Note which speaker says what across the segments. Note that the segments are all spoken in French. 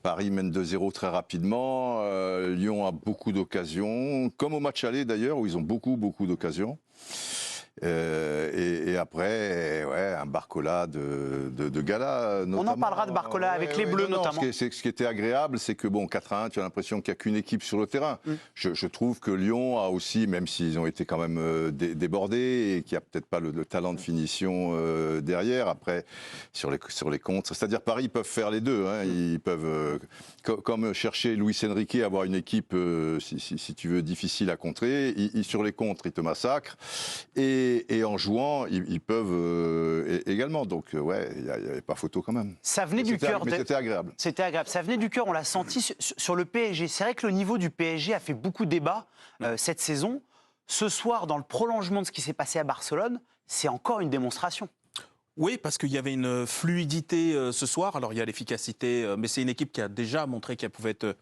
Speaker 1: Paris mène 2-0 très rapidement. Lyon a beaucoup d'occasions, comme au match aller d'ailleurs, où ils ont beaucoup d'occasions. Et après, ouais, un Barcola de gala, notamment.
Speaker 2: On en parlera de Barcola avec les Bleus, notamment.
Speaker 1: Ce qui était agréable, c'est que, bon, 4-1, tu as l'impression qu'il n'y a qu'une équipe sur le terrain. Je trouve que Lyon a aussi, même s'ils ont été quand même débordés et qu'il n'y a peut-être pas le talent de finition derrière, après, sur les contres. C'est-à-dire, Paris, ils peuvent faire les deux. Hein, ils peuvent, comme chercher Luis Enrique, avoir une équipe, si tu veux, difficile à contrer. Sur les contres, ils te massacrent. Et en jouant, ils peuvent également. Donc, ouais, il n'y avait pas photo quand même.
Speaker 2: Ça venait du cœur.
Speaker 1: Mais c'était agréable.
Speaker 2: C'était agréable. Ça venait du cœur, on l'a senti sur le PSG. C'est vrai que le niveau du PSG a fait beaucoup de débats cette saison. Ce soir, dans le prolongement de ce qui s'est passé à Barcelone, c'est encore une démonstration.
Speaker 3: Oui, parce qu'il y avait une fluidité ce soir. Alors, il y a l'efficacité, mais c'est une équipe qui a déjà montré qu'elle pouvait être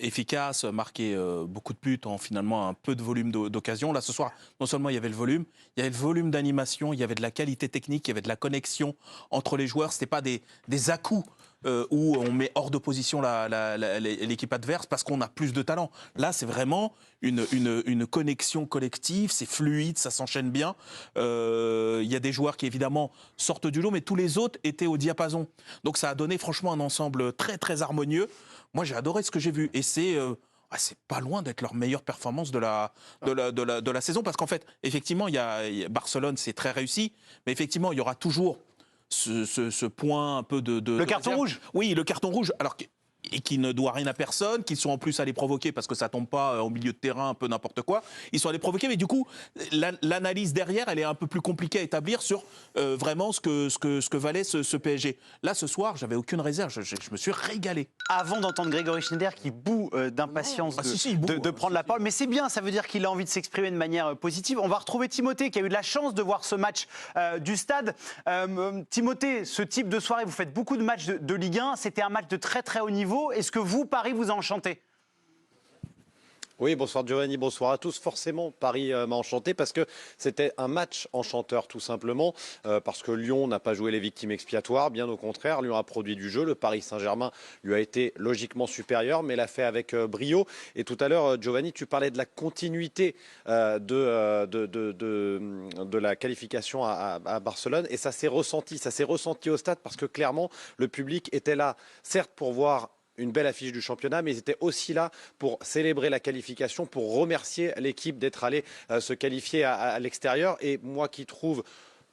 Speaker 3: efficace, marquer beaucoup de buts en finalement un peu de volume d'occasion. Là, ce soir, non seulement il y avait le volume d'animation, il y avait de la qualité technique, il y avait de la connexion entre les joueurs. Ce n'était pas des à-coups où on met hors d'opposition l'équipe adverse parce qu'on a plus de talent. Là, c'est vraiment une connexion collective, c'est fluide, ça s'enchaîne bien. Il y a des joueurs qui, évidemment, sortent du lot, mais tous les autres étaient au diapason. Donc ça a donné franchement un ensemble très, très harmonieux. Moi, j'ai adoré ce que j'ai vu. Et c'est pas loin d'être leur meilleure performance de la saison. Parce qu'en fait, effectivement, Barcelone, c'est très réussi. Mais effectivement, il y aura toujours ce point un peu de
Speaker 2: le carton rouge.
Speaker 3: Oui, le carton rouge. Alors et qui ne doit rien à personne, qu'ils sont en plus allés provoquer, parce que ça tombe pas au milieu de terrain, un peu n'importe quoi. Ils sont allés provoquer, mais du coup, l'analyse derrière, elle est un peu plus compliquée à établir sur vraiment ce que valait ce PSG. Là, ce soir, j'avais aucune réserve, je me suis régalé.
Speaker 2: Avant d'entendre Grégory Schneider qui bout d'impatience de prendre la parole, mais c'est bien, ça veut dire qu'il a envie de s'exprimer de manière positive. On va retrouver Timothée, qui a eu de la chance de voir ce match du stade. Timothée, ce type de soirée, vous faites beaucoup de matchs de Ligue 1, c'était un match de très très haut niveau. Est-ce que vous, Paris, vous a enchanté ?
Speaker 4: Oui, bonsoir Giovanni, bonsoir à tous. Forcément, Paris m'a enchanté parce que c'était un match enchanteur tout simplement, parce que Lyon n'a pas joué les victimes expiatoires, bien au contraire, Lyon a produit du jeu, le Paris Saint-Germain lui a été logiquement supérieur, mais l'a fait avec brio. Et tout à l'heure, Giovanni, tu parlais de la continuité de la qualification à Barcelone, et ça s'est ressenti au stade parce que clairement, le public était là, certes pour voir une belle affiche du championnat, mais ils étaient aussi là pour célébrer la qualification, pour remercier l'équipe d'être allée se qualifier à l'extérieur. Et moi qui trouve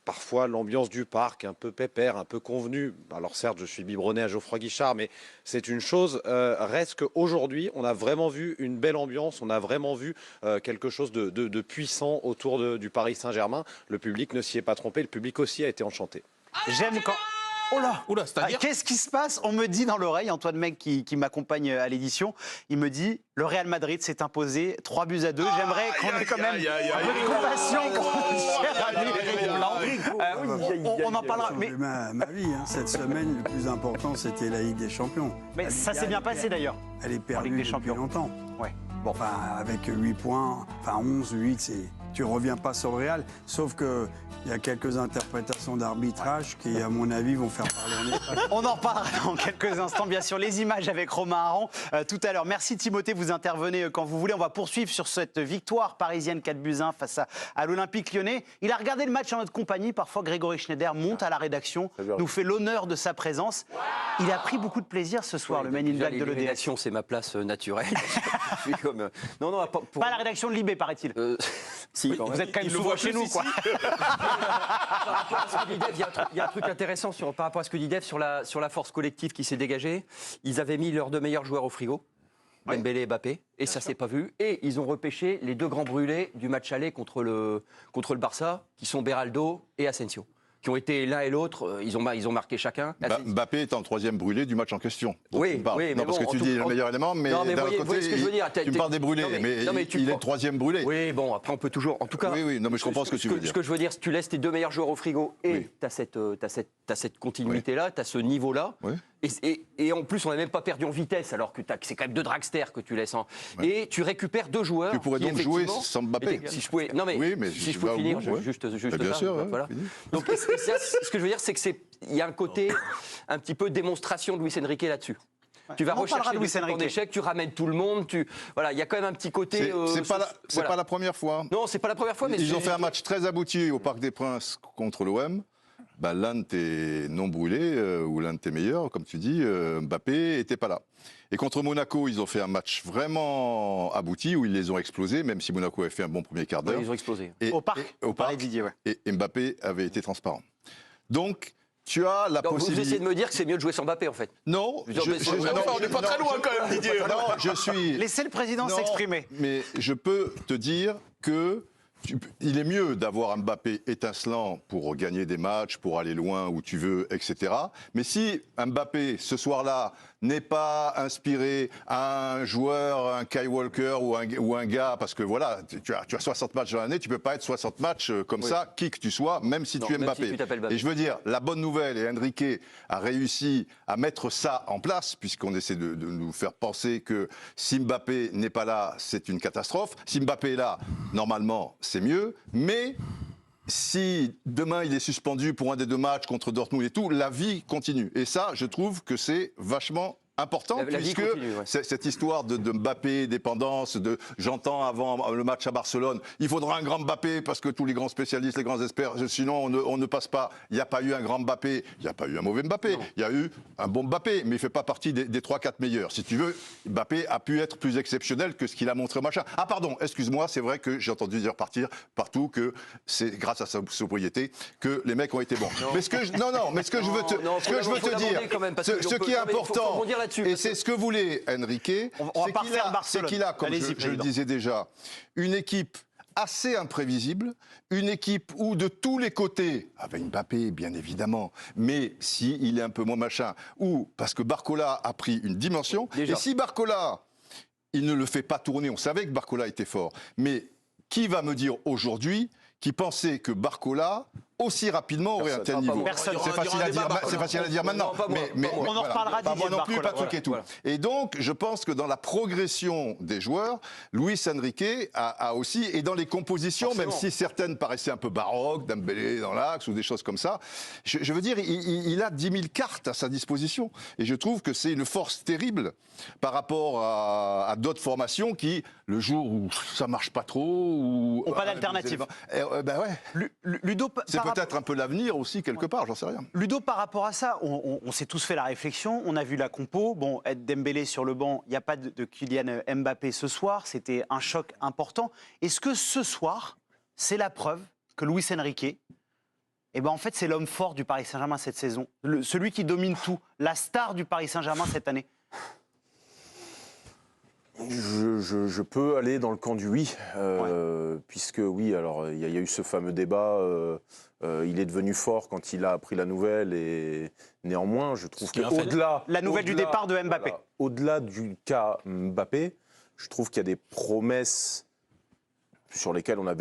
Speaker 4: parfois l'ambiance du parc un peu pépère, un peu convenue, alors certes je suis biberonné à Geoffroy Guichard, mais c'est une chose, reste qu'aujourd'hui on a vraiment vu une belle ambiance, on a vraiment vu quelque chose de puissant autour du Paris Saint-Germain. Le public ne s'y est pas trompé, le public aussi a été enchanté.
Speaker 2: J'aime quand... Oh là, qu'est-ce qui se passe? On me dit dans l'oreille, Antoine Mec qui m'accompagne à l'édition, il me dit le Real Madrid s'est imposé 3-2. J'aimerais qu'on ait quand même un peu de compassion pour on en parlera. Mais
Speaker 5: ma vie, hein. Cette semaine, le plus important, c'était la Ligue des Champions.
Speaker 2: Mais ça s'est bien passé d'ailleurs.
Speaker 5: Elle est perdue depuis longtemps.
Speaker 2: Ouais.
Speaker 5: Bon, enfin, avec 8 points, enfin 11, 8, tu reviens pas sur le Real, sauf que il y a quelques interprétations d'arbitrage qui, à mon avis, vont faire parler
Speaker 2: On en reparlera dans quelques instants, bien sûr. Les images avec Romain Aron tout à l'heure. Merci Timothée, vous intervenez quand vous voulez. On va poursuivre sur cette victoire parisienne 4-1 face à l'Olympique Lyonnais. Il a regardé le match en notre compagnie. Parfois, Grégory Schneider monte à la rédaction, nous fait l'honneur de sa présence. Il a pris beaucoup de plaisir ce soir, le Man in Black de l'EDF.
Speaker 6: C'est ma place naturelle. Je suis comme...
Speaker 2: Pas la rédaction de Libé, paraît-il.
Speaker 6: Si,
Speaker 2: oui, vous êtes quand même souvent chez nous, quoi.
Speaker 6: Il y a un truc intéressant par rapport à ce que dit Dave sur la force collective qui s'est dégagée. Ils avaient mis leurs deux meilleurs joueurs au frigo, Dembélé et Mbappé, et ça s'est pas vu. Et ils ont repêché les deux grands brûlés du match aller contre le Barça, qui sont Beraldo et Asensio, qui ont été l'un et l'autre, ils ont marqué chacun.
Speaker 1: Mbappé est en troisième brûlé du match en question.
Speaker 6: Oui, mais
Speaker 1: non, parce que tu dis le meilleur élément, mais d'un autre côté, tu me parles des brûlés, mais il est troisième brûlé.
Speaker 6: Oui, bon, après on peut toujours... En tout cas,
Speaker 1: oui, non, mais je comprends ce que tu veux dire.
Speaker 6: Ce que je veux dire, tu laisses tes deux meilleurs joueurs au frigo et tu as cette continuité-là, tu as ce niveau-là. Oui. Et en plus, on n'a même pas perdu en vitesse, alors que c'est quand même deux dragsters que tu laisses. Et tu récupères deux joueurs.
Speaker 1: Tu pourrais donc jouer sans Mbappé.
Speaker 6: Si je pouvais, non mais, si je peux finir, juste
Speaker 1: bien
Speaker 6: ça.
Speaker 1: sûr,
Speaker 6: voilà. Donc, ce que je veux dire, c'est qu'il y a un côté un petit peu démonstration de Luis Enrique là-dessus. Tu vas
Speaker 2: On en parlera
Speaker 6: rechercher
Speaker 2: de Luis
Speaker 6: des
Speaker 2: Enrique.
Speaker 6: échecs, tu ramènes tout le monde. Voilà, il y a quand même un petit côté.
Speaker 1: C'est pas la première fois.
Speaker 6: Non, c'est pas la première fois, mais
Speaker 1: Ils ont fait un match très abouti au Parc des Princes contre l'OM. Bah, l'un de tes non brûlés, ou l'un de tes meilleurs, comme tu dis, Mbappé, n'était pas là. Et contre Monaco, ils ont fait un match vraiment abouti, où ils les ont explosés, même si Monaco avait fait un bon premier quart d'heure.
Speaker 6: ils ont explosé.
Speaker 2: Au Parc.
Speaker 1: Au
Speaker 2: Paris
Speaker 1: Parc.
Speaker 2: Didier, ouais.
Speaker 1: Et Mbappé avait été transparent. Donc, tu as la
Speaker 6: Donc, vous
Speaker 1: possibilité...
Speaker 6: essayez de me dire que c'est mieux de jouer sans Mbappé, en fait.
Speaker 1: Non,
Speaker 6: Je veux dire,
Speaker 3: on n'est pas très loin quand même, Didier.
Speaker 1: Non, je suis...
Speaker 2: Laissez le président
Speaker 1: Non,
Speaker 2: s'exprimer.
Speaker 1: Mais je peux te dire que il est mieux d'avoir un Mbappé étincelant pour gagner des matchs, pour aller loin où tu veux, etc. Mais si un Mbappé, ce soir-là, n'est pas inspiré à un joueur, un Kyle Walker ou un gars, parce que voilà, tu as 60 matchs dans l'année, tu peux pas être 60 matchs comme ça, qui que tu sois, même si tu es
Speaker 6: même
Speaker 1: Mbappé.
Speaker 6: si tu t'appelles Mbappé.
Speaker 1: Et je veux dire, la bonne nouvelle, et Enrique a réussi à mettre ça en place, puisqu'on essaie de nous faire penser que si Mbappé n'est pas là, c'est une catastrophe. Si Mbappé est là, normalement, c'est mieux. Mais si demain il est suspendu pour un des 2 matchs contre Dortmund et tout, la vie continue. Et ça, je trouve que c'est vachement important,
Speaker 6: La vie
Speaker 1: puisque
Speaker 6: continue, ouais.
Speaker 1: cette histoire de Mbappé, dépendance, j'entends avant le match à Barcelone, il faudra un grand Mbappé parce que tous les grands spécialistes, les grands experts, sinon on ne passe pas. Il n'y a pas eu un grand Mbappé, il n'y a pas eu un mauvais Mbappé, il y a eu un bon Mbappé, mais il ne fait pas partie des 3-4 meilleurs. Si tu veux, Mbappé a pu être plus exceptionnel que ce qu'il a montré, machin. Ah pardon, excuse-moi, c'est vrai que j'ai entendu dire partout que c'est grâce à sa sobriété que les mecs ont été bons. Mais ce que je veux te dire, ce qui est important, et c'est ce que voulait Enrique,
Speaker 2: On va pas refaire
Speaker 1: c'est
Speaker 2: Barcelone.
Speaker 1: qu'il a, comme
Speaker 2: Allez-y,
Speaker 1: je le
Speaker 2: président.
Speaker 1: disais déjà, une équipe assez imprévisible, une équipe où de tous les côtés, avec Mbappé bien évidemment, mais si il est un peu moins machin, ou parce que Barcola a pris une dimension,
Speaker 6: Déjà.
Speaker 1: et si Barcola, il ne le fait pas tourner, on savait que Barcola était fort, mais qui va me dire aujourd'hui qui pensait que Barcola aussi rapidement aurait un tel niveau?
Speaker 2: Personne.
Speaker 1: C'est facile à dire, maintenant.
Speaker 6: Non, pas moi,
Speaker 1: mais
Speaker 6: pas moi.
Speaker 2: On en reparlera,
Speaker 1: pas
Speaker 2: Didier,
Speaker 1: moi non plus,
Speaker 2: Barcola,
Speaker 1: Patrick et tout.
Speaker 6: voilà.
Speaker 1: Et donc, je pense que dans la progression des joueurs, Luis Enrique a aussi, et dans les compositions,
Speaker 6: Forcément.
Speaker 1: même si certaines paraissaient un peu baroques, Dembélé dans l'axe ou des choses comme ça, je veux dire, il a 10 000 cartes à sa disposition. Et je trouve que c'est une force terrible par rapport à d'autres formations qui, le jour où ça marche pas trop, ou
Speaker 2: Ont pas d'alternative.
Speaker 1: Ben ouais.
Speaker 2: Ludo,
Speaker 1: C'est peut-être un peu l'avenir aussi, quelque part, j'en sais rien.
Speaker 2: Ludo, par rapport à ça, on s'est tous fait la réflexion, on a vu la compo. Bon, Dembélé sur le banc, il n'y a pas de Kylian Mbappé ce soir, c'était un choc important. Est-ce que ce soir, c'est la preuve que Luis Enrique, eh ben en fait, c'est l'homme fort du Paris Saint-Germain cette saison, celui qui domine tout, la star du Paris Saint-Germain cette année?
Speaker 7: Je peux aller dans le camp du oui, puisque oui, alors il y a eu ce fameux débat, il est devenu fort quand il a appris la nouvelle, et néanmoins, je trouve
Speaker 3: qui est un fait.
Speaker 7: qu'au-delà...
Speaker 2: La nouvelle du départ de Mbappé.
Speaker 7: Voilà, au-delà du cas Mbappé, je trouve qu'il y a des promesses sur lesquelles on a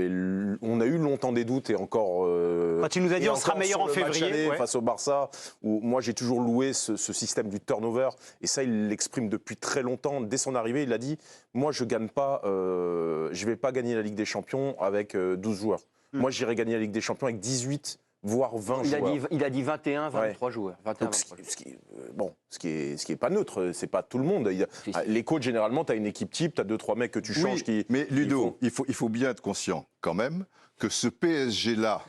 Speaker 7: eu longtemps des doutes, et encore...
Speaker 2: Quand il nous a dit
Speaker 7: et
Speaker 2: on sera
Speaker 7: encore
Speaker 2: meilleur
Speaker 7: sur
Speaker 2: en
Speaker 7: le match
Speaker 2: février,
Speaker 7: aller
Speaker 2: ouais.
Speaker 7: face au Barça, où moi j'ai toujours loué ce système du turnover, et ça il l'exprime depuis très longtemps. Dès son arrivée, il a dit moi je gagne pas, je vais pas gagner la Ligue des Champions avec 12 joueurs. Moi j'irai gagner la Ligue des Champions avec 18 voire 20 joueurs.
Speaker 6: Il a dit 21, 23 joueurs. 21,
Speaker 7: Donc,
Speaker 6: 23 joueurs.
Speaker 7: ce qui est pas neutre, c'est pas tout le monde.
Speaker 6: Si.
Speaker 7: Les coachs, généralement, tu as une équipe type, tu as 2-3 mecs que tu changes.
Speaker 1: Mais Ludo, il faut bien être conscient quand même que ce PSG-là,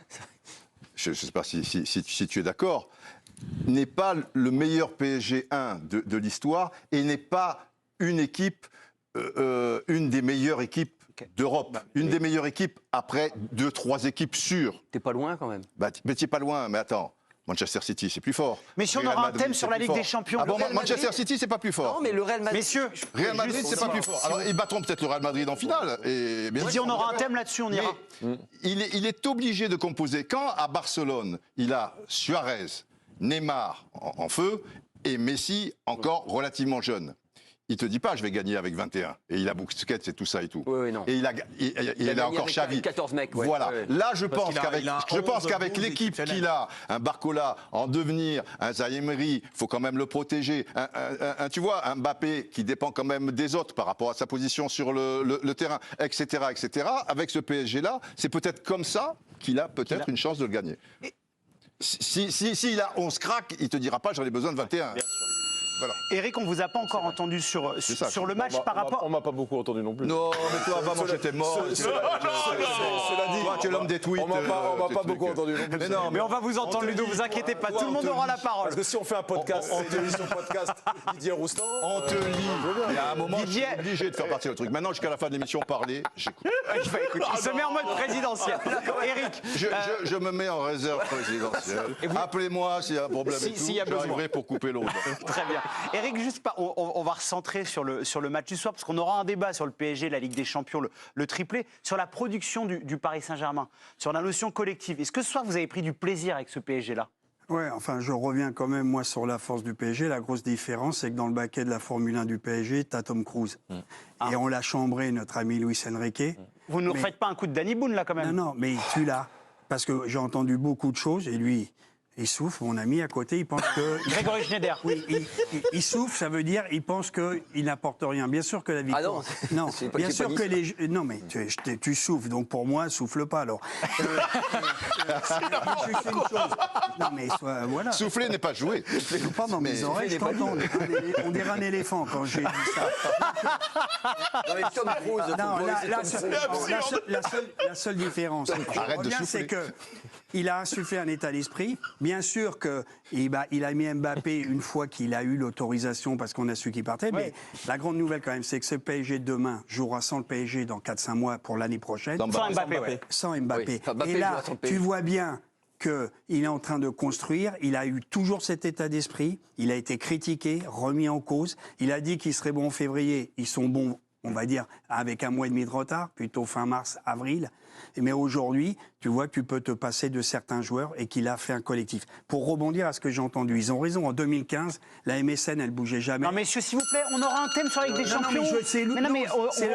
Speaker 1: je ne sais pas si tu es d'accord, n'est pas le meilleur PSG 1 de l'histoire, et n'est pas une équipe, une des meilleures équipes d'Europe. Une des meilleures équipes après 2-3 équipes sûres.
Speaker 6: T'es pas loin quand même.
Speaker 1: Mais tu n'es pas loin, mais attends. Manchester City, c'est plus fort.
Speaker 2: Mais si on
Speaker 1: Real
Speaker 2: aura un
Speaker 1: Madrid,
Speaker 2: thème sur
Speaker 1: c'est
Speaker 2: la
Speaker 1: plus
Speaker 2: Ligue
Speaker 1: fort.
Speaker 2: des Champions.
Speaker 1: Ah bon,
Speaker 2: Le Real
Speaker 1: Manchester
Speaker 2: Madrid-
Speaker 1: City, c'est pas plus fort.
Speaker 6: Non, mais le Real Madrid.
Speaker 2: Messieurs,
Speaker 1: Real Madrid, c'est pas plus fort. Alors, ils battront peut-être le Real Madrid en finale. Et bien
Speaker 2: Didier,
Speaker 1: sûr,
Speaker 2: on aura un
Speaker 1: d'accord.
Speaker 2: thème là-dessus, on ira.
Speaker 1: Mais il est obligé de composer. Quand à Barcelone, il a Suarez, Neymar en feu, et Messi encore relativement jeune. Il te dit pas, je vais gagner avec 21. Et il a Busquets et tout ça et tout.
Speaker 6: Oui, non.
Speaker 1: Et il a
Speaker 6: gagné
Speaker 1: encore
Speaker 6: avec
Speaker 1: Xavi.
Speaker 6: 14 mecs, ouais.
Speaker 1: Voilà.
Speaker 6: Ouais.
Speaker 1: Là, je
Speaker 3: Parce
Speaker 1: pense
Speaker 3: qu'il a-
Speaker 1: qu'avec,
Speaker 3: il a
Speaker 1: je pense
Speaker 3: 11,
Speaker 1: qu'avec
Speaker 3: 12
Speaker 1: l'équipe
Speaker 3: exceptionnels.
Speaker 1: qu'il a, un Barcola en devenir, un Zaï-Emery, faut quand même le protéger. Tu vois, un Mbappé qui dépend quand même des autres par rapport à sa position sur le terrain, etc., etc. Avec ce PSG-là, c'est peut-être comme ça qu'il a peut-être une chance de le gagner. Si il a 11 cracks, il te dira pas j'en ai besoin de 21. Voilà.
Speaker 2: Eric, on vous a pas encore entendu sur le match par rapport.
Speaker 7: On m'a pas beaucoup entendu non plus.
Speaker 1: Non, mais toi, avant, moi, j'étais mort.
Speaker 7: Cela dit,
Speaker 1: Toi, tu es l'homme des tweets.
Speaker 7: on m'a pas beaucoup entendu non plus.
Speaker 2: Mais on va vous entendre, Ludo, vous inquiétez pas, tout le monde aura la parole.
Speaker 7: Parce que si on fait un podcast, c'est une émission podcast Didier Roustan.
Speaker 1: On te lit. Il y a un moment, je suis
Speaker 2: Didier.
Speaker 1: obligé de faire partir le truc. Maintenant, jusqu'à la fin de l'émission, parler, j'écoute.
Speaker 2: Il se met en mode présidentiel. Eric,
Speaker 1: Je me mets en réserve présidentielle. Appelez-moi s'il y a un problème et tout.
Speaker 2: s'il y a besoin.
Speaker 1: J'arriverai pour couper l'autre.
Speaker 2: très bien. Eric, juste on va recentrer sur le match du soir, parce qu'on aura un débat sur le PSG, la Ligue des Champions, le triplé, sur la production du Paris Saint-Germain, sur la notion collective. Est-ce que ce soir, vous avez pris du plaisir avec ce PSG-là ?
Speaker 5: Ouais, enfin, je reviens quand même, moi, sur la force du PSG. La grosse différence, c'est que dans le baquet de la Formule 1 du PSG, t'as Tom Cruise. Et on l'a chambré, notre ami Luis Enrique.
Speaker 2: Vous ne nous faites pas un coup de Danny Boone, là, quand même ?
Speaker 5: Non, mais tu l'as. Parce que j'ai entendu beaucoup de choses, et lui, il souffle, mon ami à côté, il pense que...
Speaker 2: Grégory Schneider.
Speaker 5: Oui, il souffle, ça veut dire, il pense qu'il n'apporte rien. Bien sûr que la victoire...
Speaker 6: Ah non, c'est pas-
Speaker 5: bien
Speaker 6: j'ai
Speaker 5: sûr
Speaker 6: pas
Speaker 5: que
Speaker 6: dit
Speaker 5: les... Non, mais tu souffles, donc pour moi, souffle pas, alors. Juste une chose. Non, mais voilà.
Speaker 1: Souffler n'est pas jouer.
Speaker 5: Pas dans mes oreilles, je t'entends. On dirait un éléphant quand j'ai dit ça.
Speaker 6: Non, mais Tom Cruise,
Speaker 5: Non,
Speaker 6: football,
Speaker 5: la seule différence,
Speaker 1: Arrête de
Speaker 5: c'est
Speaker 1: souffler.
Speaker 5: que il a insufflé un état d'esprit. Bien sûr qu'il a mis Mbappé une fois qu'il a eu l'autorisation parce qu'on a su qu'il partait. Mais la grande nouvelle quand même, c'est que ce PSG demain jouera sans le PSG dans 4-5 mois pour l'année prochaine.
Speaker 1: Sans
Speaker 2: Sans Mbappé, ouais.
Speaker 5: Sans Mbappé.
Speaker 6: Oui, Mbappé
Speaker 5: Et là,
Speaker 6: jouera sans le
Speaker 5: tu
Speaker 6: PSG.
Speaker 5: vois bien qu'il est en train de construire, il a eu toujours cet état d'esprit, il a été critiqué, remis en cause, il a dit qu'il serait bon en février, ils sont bons, on va dire, avec un mois et demi de retard, plutôt fin mars, avril. Mais aujourd'hui, tu vois que tu peux te passer de certains joueurs et qu'il a fait un collectif. Pour rebondir à ce que j'ai entendu, ils ont raison, en 2015, la MSN, elle bougeait jamais.
Speaker 2: Non, messieurs, s'il vous plaît, on aura un thème sur la Ligue des Champions.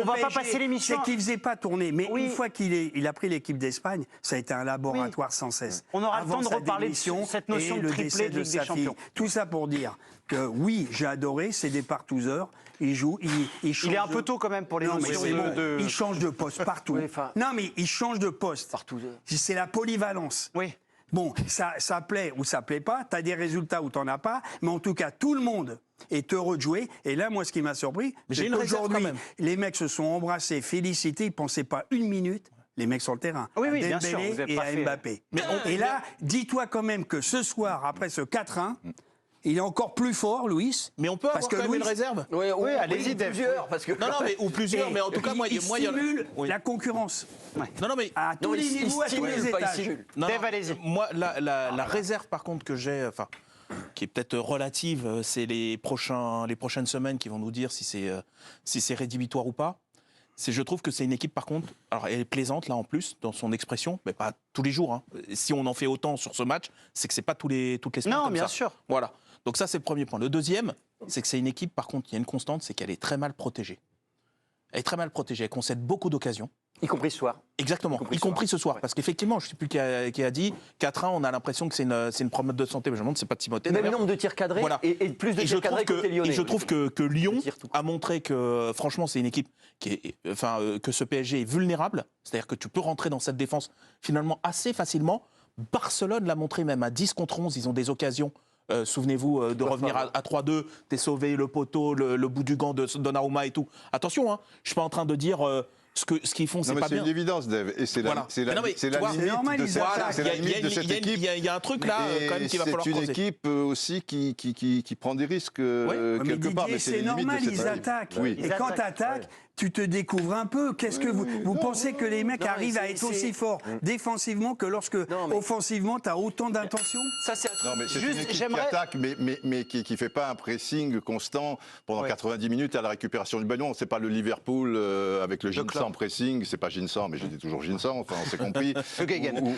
Speaker 2: On va pas passer l'émission.
Speaker 5: C'est qu'il faisait pas tourner. Mais
Speaker 2: Oui.
Speaker 5: une fois qu'il a pris l'équipe d'Espagne, ça a été un laboratoire sans cesse.
Speaker 2: On aura le
Speaker 5: Avant
Speaker 2: temps de
Speaker 5: sa
Speaker 2: reparler de
Speaker 5: démission
Speaker 2: cette notion
Speaker 5: et
Speaker 2: de
Speaker 5: le
Speaker 2: triplé
Speaker 5: décès
Speaker 2: de Ligue des
Speaker 5: sa fille.
Speaker 2: Champions.
Speaker 5: Tout ça pour dire que oui, j'ai adoré, c'est des partouzeurs. Il joue, il change
Speaker 2: Il est un
Speaker 5: de-
Speaker 2: peu tôt quand même pour les
Speaker 5: Non, mais
Speaker 2: notions
Speaker 5: c'est bon.
Speaker 2: de...
Speaker 5: Il change de poste partout.
Speaker 6: Oui, enfin-
Speaker 5: Non, mais il change de poste.
Speaker 6: Partout.
Speaker 5: C'est la polyvalence.
Speaker 2: Oui.
Speaker 5: Bon, ça plaît ou ça plaît pas, tu as des résultats ou tu n'en as pas, mais en tout cas, tout le monde est heureux de jouer. Et là, moi, ce qui m'a surpris,
Speaker 3: Mais j'ai
Speaker 5: c'est
Speaker 3: une réserve
Speaker 5: qu'aujourd'hui,
Speaker 3: quand même.
Speaker 5: les mecs se sont embrassés, félicités, ils ne pensaient pas une minute, les mecs sur le terrain,
Speaker 2: Oui, oui,
Speaker 5: à
Speaker 2: bien sûr,
Speaker 5: Dembélé
Speaker 2: vous avez
Speaker 5: et
Speaker 2: pas
Speaker 5: à
Speaker 2: fait-
Speaker 5: Mbappé. Et là, dis-toi quand même que ce soir, après ce 4-1, il est encore plus fort, Louis.
Speaker 3: Mais on peut
Speaker 5: parce
Speaker 3: avoir
Speaker 5: que
Speaker 3: quand même une
Speaker 5: Louis-
Speaker 3: réserve.
Speaker 2: Oui, allez-y, Dave.
Speaker 6: plusieurs, parce que...
Speaker 3: Non, non, mais ou plusieurs, mais en tout cas, moi,
Speaker 5: il
Speaker 3: il y a...
Speaker 5: stimule
Speaker 3: Oui.
Speaker 5: la concurrence
Speaker 3: Non, non, mais
Speaker 5: à tous
Speaker 6: Non,
Speaker 5: les
Speaker 6: il
Speaker 5: niveaux, à tous
Speaker 6: stimule,
Speaker 5: les
Speaker 6: pas il
Speaker 5: étages.
Speaker 6: stimule.
Speaker 3: Non,
Speaker 2: Dave,
Speaker 3: non,
Speaker 2: allez-y.
Speaker 3: Moi, la réserve, par contre, que j'ai, enfin, qui est peut-être relative, c'est les prochaines semaines qui vont nous dire si c'est rédhibitoire ou pas. Je trouve que c'est une équipe, par contre, alors elle est plaisante, là, en plus, dans son expression, mais pas tous les jours. Hein. Si on en fait autant sur ce match, c'est que c'est pas toutes les semaines
Speaker 2: Non,
Speaker 3: comme
Speaker 2: bien
Speaker 3: ça.
Speaker 2: sûr.
Speaker 3: Voilà. Donc ça, c'est le premier point. Le deuxième, c'est que c'est une équipe, par contre, il y a une constante, c'est qu'elle est très mal protégée. Elle est très mal protégée, elle concède beaucoup d'occasions.
Speaker 6: Y compris ce soir.
Speaker 3: Exactement, y compris ce soir. Parce qu'effectivement, je ne sais plus qui a dit, 4-1, on a l'impression que c'est une problème de santé. Mais je me demande, c'est pas Timothée.
Speaker 6: Même
Speaker 3: d'ailleurs.
Speaker 6: nombre de tirs cadrés
Speaker 3: Voilà.
Speaker 6: et plus de
Speaker 3: Et je
Speaker 6: tirs
Speaker 3: trouve
Speaker 6: cadrés côté lyonnais.
Speaker 3: et je trouve que Lyon
Speaker 6: Tire tout.
Speaker 3: a montré que, franchement, c'est une équipe que ce PSG est vulnérable. C'est-à-dire que tu peux rentrer dans cette défense finalement assez facilement. Barcelone l'a montré même à 10 contre 11, ils ont des occasions. Souvenez-vous de revenir à 3-2, t'es sauvé le poteau, le bout du gant de Donnarumma et tout. Attention, hein, je suis pas en train de dire ce qu'ils font, c'est
Speaker 1: Non, mais
Speaker 3: pas
Speaker 1: c'est
Speaker 3: bien.
Speaker 1: une évidence, Dave. Et c'est
Speaker 3: Voilà.
Speaker 1: la
Speaker 3: Mais non, mais
Speaker 1: c'est
Speaker 3: tu
Speaker 1: la
Speaker 3: vois,
Speaker 1: limite
Speaker 5: c'est normal,
Speaker 1: de
Speaker 5: ils
Speaker 1: cette,
Speaker 5: attaquent.
Speaker 1: c'est la limite de cette équipe.
Speaker 3: Il y a un truc là quand même qu'il va falloir
Speaker 1: C'est une
Speaker 3: creuser.
Speaker 1: équipe aussi qui prend des risques
Speaker 5: Mais
Speaker 1: quelque part.
Speaker 5: Didier,
Speaker 1: Mais
Speaker 5: c'est
Speaker 1: les limites
Speaker 5: normal,
Speaker 1: de cette
Speaker 5: ils
Speaker 1: équipe.
Speaker 5: attaquent.
Speaker 1: Oui.
Speaker 5: Et quand tu attaques, tu te découvres un peu. Qu'est-ce que vous pensez que les mecs
Speaker 6: Non, mais
Speaker 5: arrivent à
Speaker 6: c'est-
Speaker 5: être aussi forts défensivement que lorsque
Speaker 6: Non, mais-
Speaker 5: offensivement tu as autant d'intention?
Speaker 6: Ça, c'est un truc.
Speaker 1: Non, mais c'est
Speaker 2: Juste,
Speaker 1: une équipe qui
Speaker 2: j'aimerais-
Speaker 1: attaque, mais qui ne fait pas un pressing constant pendant 90 minutes à la récupération du ballon. C'est pas le Liverpool avec le Ginsan pressing. C'est pas Ginsan, mais je dis toujours Ginsan, enfin on s'est compris.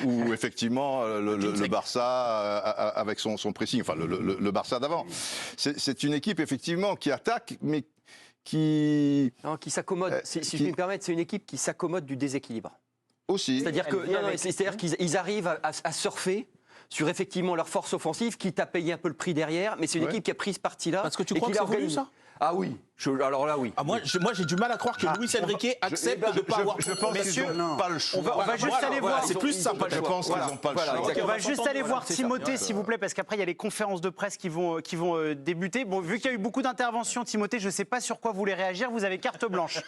Speaker 1: Ou effectivement le Barça avec son pressing, enfin le Barça d'avant. C'est une équipe effectivement qui attaque, mais qui
Speaker 6: Non, qui s'accommode. Si je puis me permettre, c'est une équipe qui s'accommode du déséquilibre.
Speaker 1: aussi.
Speaker 6: C'est-à-dire que,
Speaker 2: Elle vit avec-
Speaker 6: c'est-à-dire qu'ils arrivent à surfer sur effectivement leur force offensive, quitte à payer un peu le prix derrière, mais c'est une
Speaker 1: Ouais.
Speaker 6: équipe qui a pris ce parti-là.
Speaker 3: Parce que tu
Speaker 6: et
Speaker 3: crois
Speaker 6: qui
Speaker 3: que c'est
Speaker 6: l'organise.
Speaker 3: voulu, ça
Speaker 6: Ah oui, alors là, oui.
Speaker 3: Ah, moi, j'ai du mal à croire que Luis Enrique accepte de ne pas avoir.
Speaker 1: Je pense qu'ils n'ont pas le choix.
Speaker 2: On va juste aller voir.
Speaker 3: C'est plus ça.
Speaker 1: Je pense qu'ils n'ont pas le choix.
Speaker 2: On va juste aller voir
Speaker 6: c'est ça.
Speaker 2: Timothée, s'il vous plaît, parce qu'après, il y a les conférences de presse qui vont débuter. Bon, vu qu'il y a eu beaucoup d'interventions, Timothée, je ne sais pas sur quoi vous voulez réagir. Vous avez carte blanche.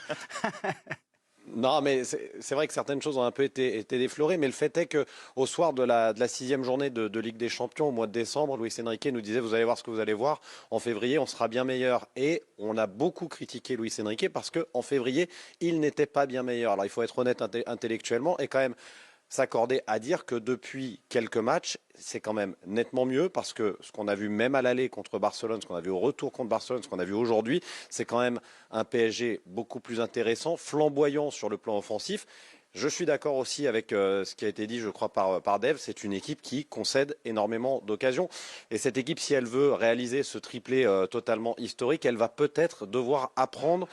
Speaker 4: Non, mais c'est vrai que certaines choses ont un peu été déflorées, mais le fait est qu'au soir de la 6e journée de Ligue des Champions, au mois de décembre, Luis Enrique nous disait, vous allez voir ce que vous allez voir, en février, on sera bien meilleur. Et on a beaucoup critiqué Luis Enrique parce qu'en février, il n'était pas bien meilleur. Alors il faut être honnête intellectuellement et quand même s'accorder à dire que depuis quelques matchs, c'est quand même nettement mieux parce que ce qu'on a vu même à l'aller contre Barcelone, ce qu'on a vu au retour contre Barcelone, ce qu'on a vu aujourd'hui, c'est quand même un PSG beaucoup plus intéressant, flamboyant sur le plan offensif. Je suis d'accord aussi avec ce qui a été dit, je crois, par Dave. C'est une équipe qui concède énormément d'occasions. Et cette équipe, si elle veut réaliser ce triplé totalement historique, elle va peut-être devoir apprendre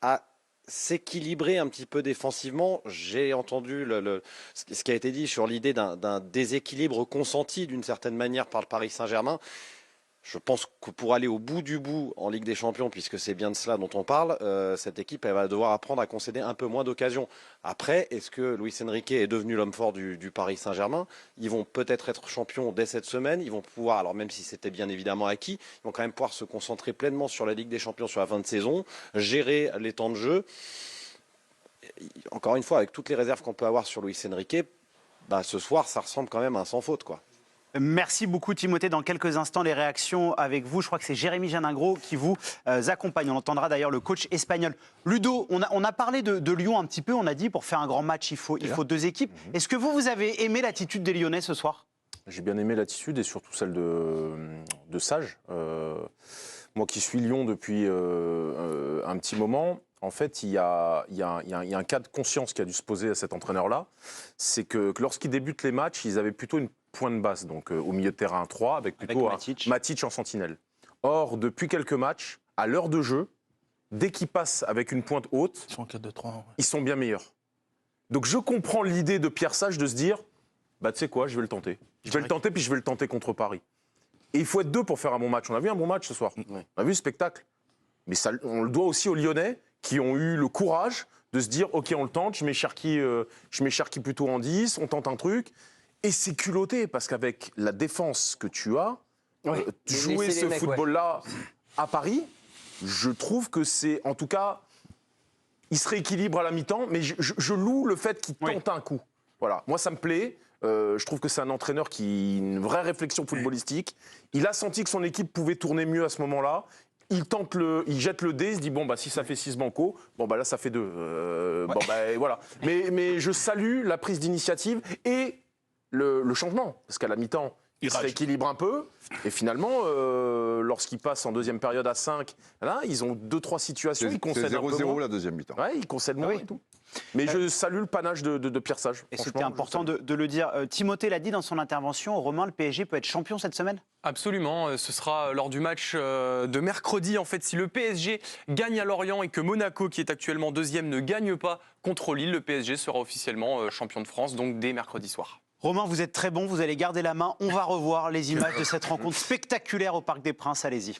Speaker 4: à s'équilibrer un petit peu défensivement. J'ai entendu ce qui a été dit sur l'idée d'un déséquilibre consenti d'une certaine manière par le Paris Saint-Germain. Je pense que pour aller au bout du bout en Ligue des Champions, puisque c'est bien de cela dont on parle, cette équipe elle va devoir apprendre à concéder un peu moins d'occasions. Après, est-ce que Luis Enrique est devenu l'homme fort du Paris Saint-Germain? Ils vont peut-être être champions dès cette semaine. Ils vont pouvoir, alors même si c'était bien évidemment acquis, ils vont quand même pouvoir se concentrer pleinement sur la Ligue des Champions sur la fin de saison, gérer les temps de jeu. Encore une fois, avec toutes les réserves qu'on peut avoir sur Luis Enrique, ce soir, ça ressemble quand même à un sans faute, quoi.
Speaker 2: Merci beaucoup Timothée. Dans quelques instants, les réactions avec vous. Je crois que c'est Jérémy Janingro qui vous accompagne. On entendra d'ailleurs le coach espagnol. Ludo, on a parlé de Lyon un petit peu. On a dit pour faire un grand match, il faut deux équipes. Est-ce que vous avez aimé l'attitude des Lyonnais ce soir?
Speaker 7: J'ai bien aimé l'attitude et surtout celle de Sage. Moi qui suis Lyon depuis un petit moment, en fait, il y a un cas de conscience qui a dû se poser à cet entraîneur-là. C'est que lorsqu'ils débutent les matchs, ils avaient plutôt une pointe basse, donc au milieu de terrain 3, avec plutôt Matic en sentinelle. Or, depuis quelques matchs, à l'heure de jeu, dès qu'ils passent avec une pointe haute,
Speaker 3: Ils sont en 4-2-3. Ouais.
Speaker 7: ils sont bien meilleurs. Donc je comprends l'idée de Pierre Sage de se dire, tu sais quoi, je vais le tenter. Je vais le tenter, puis je vais le tenter contre Paris. Et il faut être deux pour faire un bon match. On a vu un bon match ce soir. On a vu le spectacle. Mais ça, on le doit aussi aux Lyonnais qui ont eu le courage de se dire, OK, on le tente, je mets Cherki plutôt en 10, on tente un truc. Et c'est culotté, parce qu'avec la défense que tu as, jouer ce football-là à Paris, je trouve que c'est, en tout cas, il se rééquilibre à la mi-temps, mais je loue le fait qu'il tente un coup. Voilà, moi ça me plaît. Je trouve que c'est un entraîneur qui a une vraie réflexion footballistique. Il a senti que son équipe pouvait tourner mieux à ce moment-là. Il jette le dé, il se dit si ça fait 6 bancos, là ça fait 2. Voilà. Mais je salue la prise d'initiative et le changement, parce qu'à la mi-temps, il se rééquilibre un peu, et finalement, lorsqu'il passe en deuxième période à 5, là, ils ont 2-3 situations, ils concèdent un peu
Speaker 1: 0-0 la deuxième mi-temps.
Speaker 7: Ouais, ils concèdent moins et tout. Mais je salue le panache de Pierre Sage.
Speaker 2: Et c'était important de le dire. Timothée l'a dit dans son intervention, Romain, le PSG peut être champion cette semaine?
Speaker 8: Absolument, ce sera lors du match de mercredi. En fait, si le PSG gagne à Lorient et que Monaco, qui est actuellement deuxième, ne gagne pas contre Lille, le PSG sera officiellement champion de France, donc dès mercredi soir.
Speaker 2: Romain, vous êtes très bon, vous allez garder la main. On va revoir les images de cette rencontre spectaculaire au Parc des Princes. Allez-y.